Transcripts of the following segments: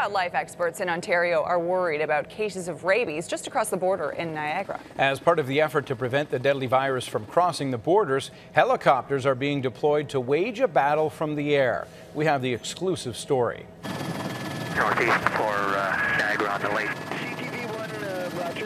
Wildlife experts in Ontario are worried about cases of rabies just across the border in Niagara. As part of the effort to prevent the deadly virus from crossing the borders, helicopters are being deployed to wage a battle from the air. We have the exclusive story. Northeast for Niagara on the lake.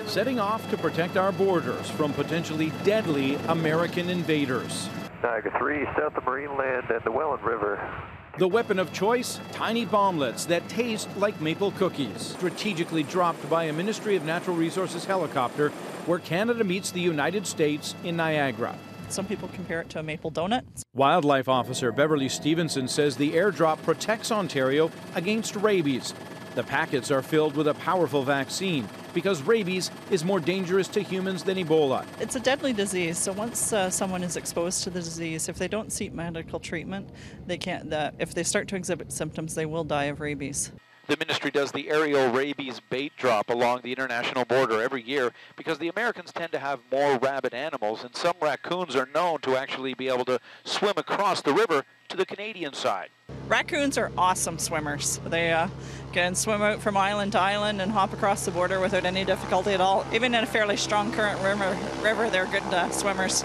Setting off to protect our borders from potentially deadly American invaders. Niagara 3, south of Marineland and the Welland River. The weapon of choice, tiny bomblets that taste like maple cookies, strategically dropped by a Ministry of Natural Resources helicopter where Canada meets the United States in Niagara. Some people compare it to a maple donut. Wildlife Officer Beverly Stevenson says the airdrop protects Ontario against rabies. The packets are filled with a powerful vaccine because rabies is more dangerous to humans than Ebola. It's a deadly disease, so once someone is exposed to the disease, if they don't seek medical treatment, they can't. If they start to exhibit symptoms, they will die of rabies. The ministry does the aerial rabies bait drop along the international border every year because the Americans tend to have more rabid animals, and some raccoons are known to actually be able to swim across the river to the Canadian side. Raccoons are awesome swimmers. They can swim out from island to island and hop across the border without any difficulty at all. Even in a fairly strong current river they're good swimmers.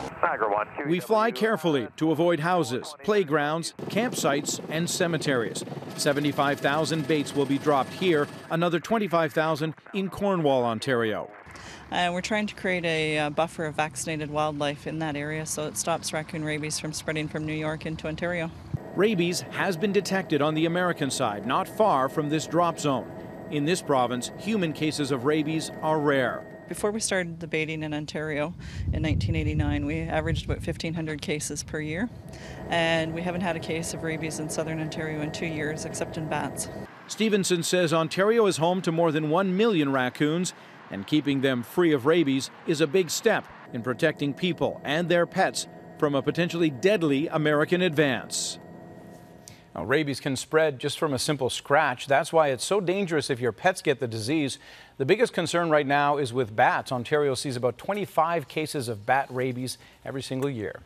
We fly carefully to avoid houses, playgrounds, campsites, and cemeteries. 75,000 baits will be dropped here, another 25,000 in Cornwall, Ontario. We're trying to create a buffer of vaccinated wildlife in that area so it stops raccoon rabies from spreading from New York into Ontario. Rabies has been detected on the American side, not far from this drop zone. In this province, human cases of rabies are rare. Before we started the baiting in Ontario in 1989, we averaged about 1,500 cases per year, and we haven't had a case of rabies in southern Ontario in 2 years, except in bats. Stevenson says Ontario is home to more than 1 million raccoons, and keeping them free of rabies is a big step in protecting people and their pets from a potentially deadly American advance. Now, rabies can spread just from a simple scratch. That's why it's so dangerous if your pets get the disease. The biggest concern right now is with bats. Ontario sees about 25 cases of bat rabies every single year.